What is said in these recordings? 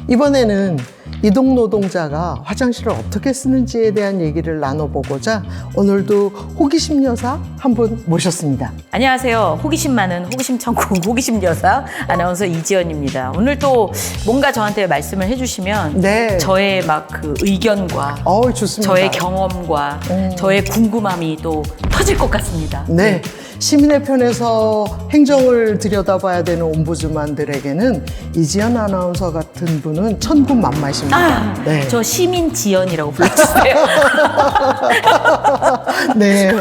이번에는 이동 노동자가 화장실을 어떻게 쓰는지에 대한 얘기를 나눠보고자 오늘도 호기심 여사 한 분 모셨습니다. 안녕하세요. 호기심 많은 호기심 천국 호기심 여사 아나운서 이지연입니다. 오늘 또 뭔가 저한테 말씀을 해주시면 네. 저의 막 그 의견과 좋습니다. 저의 경험과 저의 궁금함이 또 터질 것 같습니다. 네. 시민의 편에서 행정을 들여다봐야 되는 옴부즈만들에게는 이지연 아나운서 같은 분은 천군만마십니다. 네. 저 시민 지연이라고 불러주세요. 네.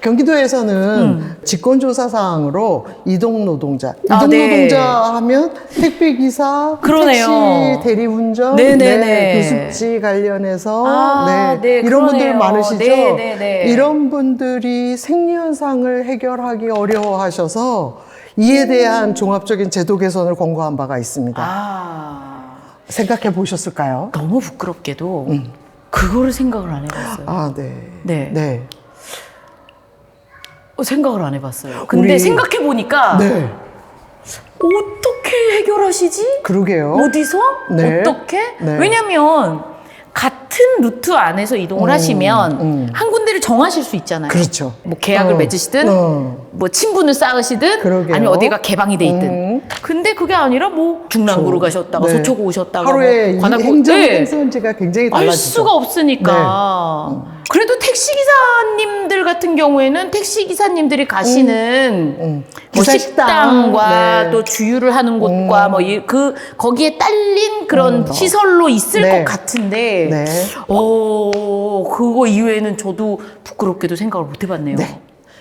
경기도에서는 직권조사사항으로 이동노동자. 이동노동자 하면 택배기사, 그러네요. 택시 대리운전, 교습지 관련해서 이런 분들 많으시죠? 이런 분들이 생리현상을 해결하기 어려워하셔서 이에 대한 종합적인 제도 개선을 권고한 바가 있습니다. 생각해 보셨을까요? 너무 부끄럽게도 그거를 생각을 안 해봤어요. 네. 생각을 안 해봤어요. 근데 생각해보니까 어떻게 해결하시지? 그러게요. 어디서? 네. 어떻게? 네. 왜냐면 같은 루트 안에서 이동을 하시면 한 군데를 정하실 수 있잖아요. 그렇죠. 뭐 계약을 맺으시든 뭐 친분을 쌓으시든 그러게요. 아니면 어디가 개방이 돼 있든. 근데 그게 아니라 뭐 중랑구로 가셨다가 서초구 오셨다가 하루에 뭐 관악구 행정지가 굉장히 알 달라지죠. 수가 없으니까. 그래도 택시기사님들 같은 경우에는 택시기사님들이 가시는 뭐 식당과 또 주유를 하는 곳과 뭐 거기에 딸린 그런 시설로 있을 것 같은데 그거 이외에는 저도 부끄럽게도 생각을 못 해봤네요.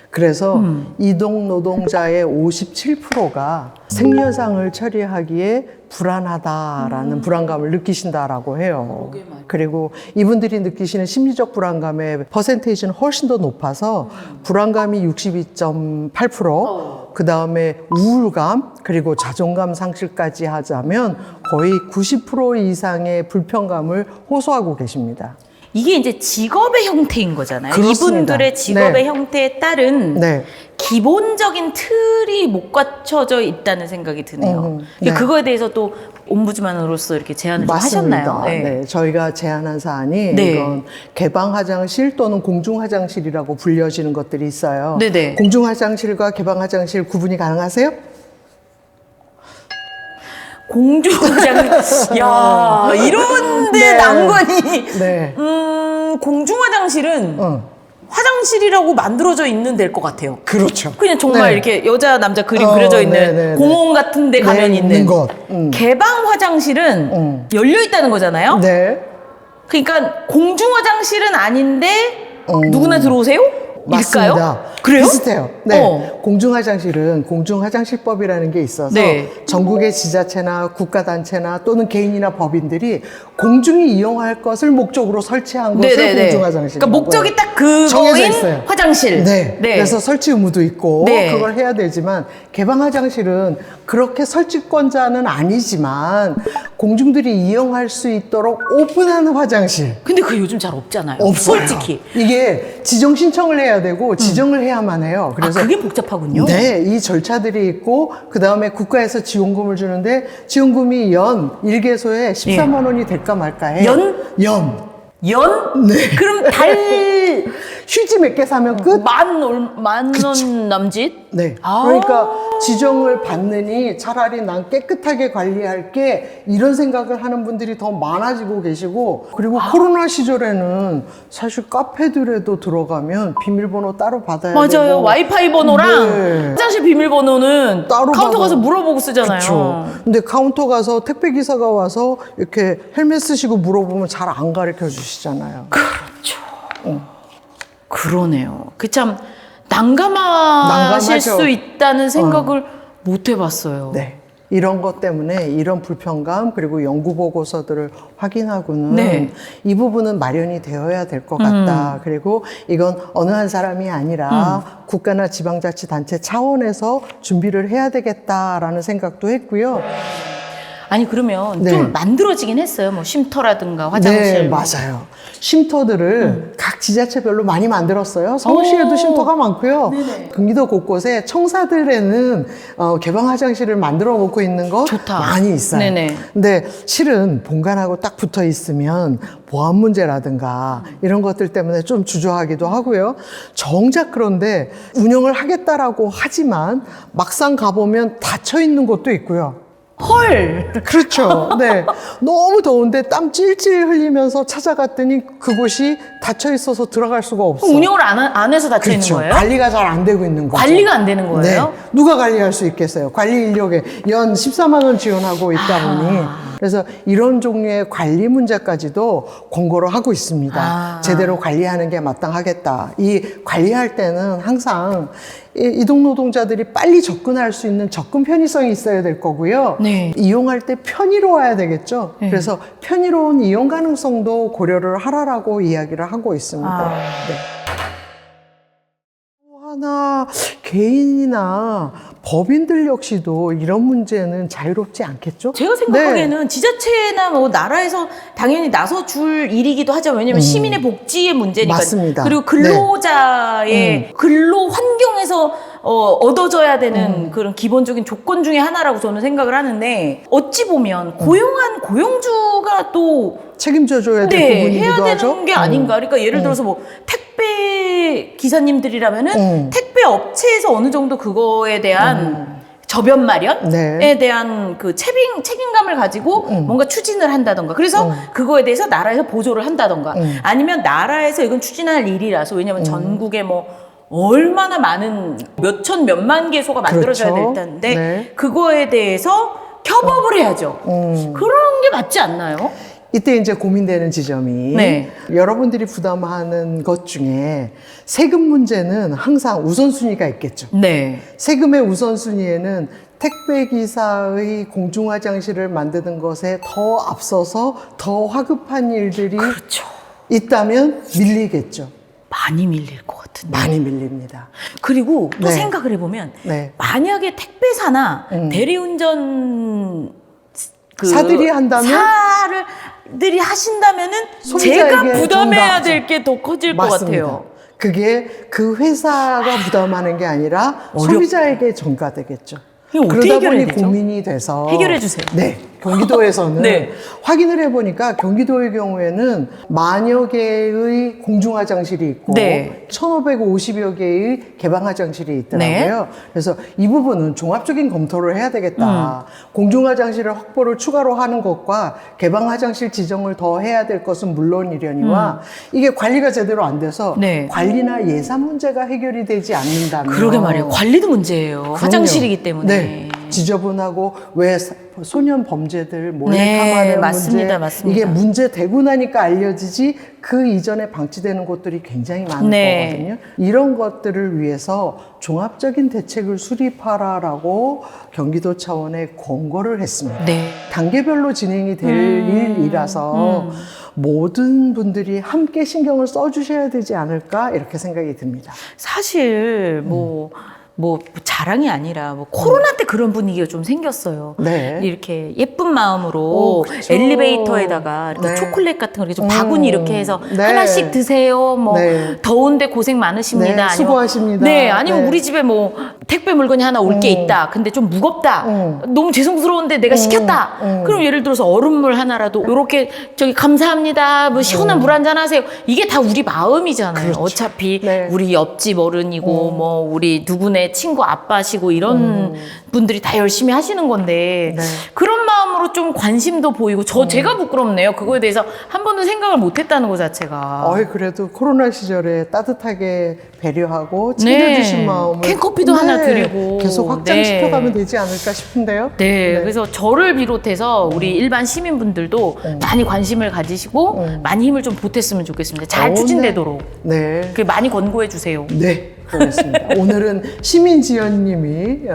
그래서 이동 노동자의 57%가 생리현상을 처리하기에 불안하다라는 불안감을 느끼신다라고 해요. 그리고 이분들이 느끼시는 심리적 불안감의 퍼센테이지는 훨씬 더 높아서 불안감이 62.8%, 그 다음에 우울감, 그리고 자존감 상실까지 하자면 거의 90% 이상의 불편감을 호소하고 계십니다. 이게 이제 직업의 형태인 거잖아요. 그렇습니다. 이분들의 직업의 형태에 따른 기본적인 틀이 못 갖춰져 있다는 생각이 드네요. 그거에 대해서 또 옴부즈만으로서 이렇게 제안을 좀 하셨나요? 저희가 제안한 사안이 이건 개방 화장실 또는 공중 화장실이라고 불려지는 것들이 있어요. 공중 화장실과 개방 화장실 구분이 가능하세요? 공중화장실, 야 이런데 난관이. 공중화장실은 화장실이라고 만들어져 있는 데일 것 같아요. 그렇죠. 그냥 정말 이렇게 여자 남자 그림 그려져 있는 공원 같은 데 가면 있는 것. 개방 화장실은 열려 있다는 거잖아요. 그러니까 공중화장실은 아닌데 누구나 들어오세요? 맞습니다. 일까요? 그래요? 비슷해요. 공중화장실은 공중화장실법이라는 게 있어서 전국의 지자체나 국가단체나 또는 개인이나 법인들이 공중이 이용할 것을 목적으로 설치한 것을 공중화장실. 그러니까 목적이 딱 그거인 화장실. 그래서 설치 의무도 있고 그걸 해야 되지만 개방 화장실은 그렇게 설치권자는 아니지만 공중들이 이용할 수 있도록 오픈한 화장실. 근데 그게 요즘 잘 없잖아요. 없어요. 솔직히. 이게 지정 신청을 해야 되고 지정을 해야만 해요. 그래서 그게 복잡하군요. 이 절차들이 있고 그 다음에 국가에서 지원금을 주는데 지원금이 연 1개소에 13만 원이 될까 말까 해요. 연? 그럼 달 휴지 몇 개 사면 끝? 만 원 남짓? 그러니까 지정을 받느니 차라리 난 깨끗하게 관리할게 이런 생각을 하는 분들이 더 많아지고 계시고 그리고 코로나 시절에는 사실 카페들에도 들어가면 비밀번호 따로 받아야 되고 맞아요. 와이파이 번호랑 화장실 비밀번호는 따로 카운터 가서 물어보고 쓰잖아요. 그쵸. 근데 카운터 가서 택배기사가 와서 이렇게 헬멧 쓰시고 물어보면 잘 안 가르쳐 주시잖아요. 그렇죠. 그러네요. 그 참 난감하실 수 있다는 생각을 못 해봤어요. 이런 것 때문에 이런 불편감 그리고 연구 보고서들을 확인하고는 이 부분은 마련이 되어야 될 것 같다. 그리고 이건 어느 한 사람이 아니라 국가나 지방자치단체 차원에서 준비를 해야 되겠다라는 생각도 했고요. 아니 그러면 네. 좀 만들어지긴 했어요. 뭐 쉼터라든가 화장실. 네, 맞아요. 쉼터들을 각 지자체별로 많이 만들었어요. 서울시에도 오. 쉼터가 많고요. 네네. 경기도 곳곳에 청사들에는 개방 화장실을 만들어 놓고 있는 거 좋다. 많이 있어요. 네네. 근데 실은 본관하고 딱 붙어 있으면 보안 문제라든가 이런 것들 때문에 좀 주저하기도 하고요. 정작 그런데 운영을 하겠다라고 하지만 막상 가보면 닫혀 있는 곳도 있고요. 헐. 그렇죠. 네. 너무 더운데 땀 찔찔 흘리면서 찾아갔더니 그곳이 닫혀 있어서 들어갈 수가 없어요. 운영을 안 해서 닫혀 그렇죠. 있는 거예요? 관리가 잘 안 되고 있는 거죠. 관리가 안 되는 거예요? 네. 누가 관리할 수 있겠어요? 관리 인력에 연 14만 원 지원하고 있다 보니. 그래서 이런 종류의 관리 문제까지도 권고를 하고 있습니다. 제대로 관리하는 게 마땅하겠다. 이 관리할 때는 항상 이동 노동자들이 빨리 접근할 수 있는 접근 편의성이 있어야 될 거고요. 네. 이용할 때 편의로워야 되겠죠. 그래서 편의로운 이용 가능성도 고려를 하라라고 이야기를 하고 있습니다. 네. 또 하나 개인이나 법인들 역시도 이런 문제는 자유롭지 않겠죠? 제가 생각하기에는 네. 지자체나 뭐 나라에서 당연히 나서줄 일이기도 하죠. 왜냐면 시민의 복지의 문제니까. 맞습니다. 그리고 근로자의 근로 환경에서 얻어져야 되는 그런 기본적인 조건 중에 하나라고 저는 생각을 하는데 어찌 보면 고용한 고용주가 또 책임져줘야 될 네, 부분이기도 해야 되는 하죠. 게 아닌가. 그러니까 예를 들어서 뭐 택배 기사님들이라면은 택배 업체에서 어느 정도 그거에 대한 저변 마련에 네. 대한 그 책임감을 가지고 뭔가 추진을 한다던가. 그래서 그거에 대해서 나라에서 보조를 한다던가. 아니면 나라에서 이건 추진할 일이라서 왜냐면 전국에 뭐 얼마나 많은 몇천 몇만 개소가 만들어져야 그렇죠. 될 텐데 네. 그거에 대해서 협업을 해야죠. 그런 게 맞지 않나요? 이때 이제 고민되는 지점이 네. 여러분들이 부담하는 것 중에 세금 문제는 항상 우선순위가 있겠죠. 네. 세금의 우선순위에는 택배기사의 공중화장실을 만드는 것에 더 앞서서 더 화급한 일들이 그렇죠. 있다면 밀리겠죠. 많이 밀릴 것 같은데. 많이 밀립니다. 그리고 또 네. 생각을 해보면 네. 만약에 택배사나 대리운전 사들이 한다면? 사들이 하신다면은 소비자에게 제가 부담해야 전가하죠. 될 게 더 커질 맞습니다. 것 같아요. 그게 그 회사가 부담하는 게 아니라 소비자에게 전가되겠죠. 이거 어떻게 그러다 보니 해결해야 되죠? 고민이 돼서 해결해 주세요. 네, 경기도에서는 네. 확인을 해보니까 경기도의 경우에는 만여 개의 공중화장실이 있고 네. 1,550여 개의 개방화장실이 있더라고요. 네. 그래서 이 부분은 종합적인 검토를 해야 되겠다. 공중화장실을 확보를 추가로 하는 것과 개방화장실 지정을 더 해야 될 것은 물론이려니와 이게 관리가 제대로 안 돼서 네. 관리나 예산 문제가 해결이 되지 않는다면 그러게 말이에요. 관리도 문제예요. 화장실이기 때문에. 네. 지저분하고 왜 소년 범죄들 몰래 네, 감하는 맞습니다, 문제 맞습니다. 이게 문제 되고 나니까 알려지지 그 이전에 방치되는 곳들이 굉장히 많은 네. 거거든요. 이런 것들을 위해서 종합적인 대책을 수립하라라고 경기도 차원의 권고를 했습니다. 네. 단계별로 진행이 될 일이라서 모든 분들이 함께 신경을 써주셔야 되지 않을까 이렇게 생각이 듭니다. 사실 뭐 자랑이 아니라 뭐 코로나 때 그런 분위기가 좀 생겼어요. 네. 이렇게 예쁜 마음으로 그쵸. 엘리베이터에다가 이렇게 네. 초콜릿 같은 거 이렇게 좀 바구니 이렇게 해서 네. 하나씩 드세요. 뭐 네. 더운데 고생 많으십니다. 네, 아니면 수고하십니다. 네, 아니면 네. 우리 집에 뭐 택배 물건이 하나 올 게 있다. 근데 좀 무겁다. 너무 죄송스러운데 내가 시켰다. 그럼 예를 들어서 얼음물 하나라도 이렇게 저기 감사합니다. 뭐 시원한 물 한잔 하세요. 이게 다 우리 마음이잖아요. 그렇죠. 어차피 네. 우리 옆집 어른이고 뭐 우리 누구네 친구 아빠시고 이런 분들이 다 열심히 하시는 건데 네. 그런 마음으로 좀 관심도 보이고 제가 부끄럽네요. 그거에 대해서 한 번도 생각을 못했다는 것 자체가. 그래도 코로나 시절에 따뜻하게 배려하고 챙겨주신 네. 마음을 캔커피도 하나 드리고. 계속 확장시켜가면 네. 되지 않을까 싶은데요. 네, 그래서 저를 비롯해서 우리 일반 시민분들도 많이 관심을 가지시고 많이 힘을 좀 보탰으면 좋겠습니다. 잘 추진되도록 네. 그게 많이 권고해 주세요. 네. 보겠습니다. 오늘은 시민지연님이,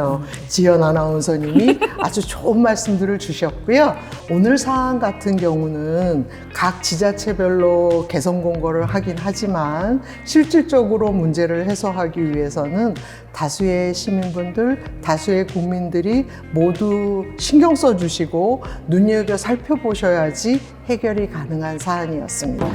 지연 아나운서님이 아주 좋은 말씀들을 주셨고요. 오늘 사안 같은 경우는 각 지자체별로 개선 공고를 하긴 하지만 실질적으로 문제를 해소하기 위해서는 다수의 시민분들, 다수의 국민들이 모두 신경 써주시고 눈여겨 살펴보셔야지 해결이 가능한 사안이었습니다.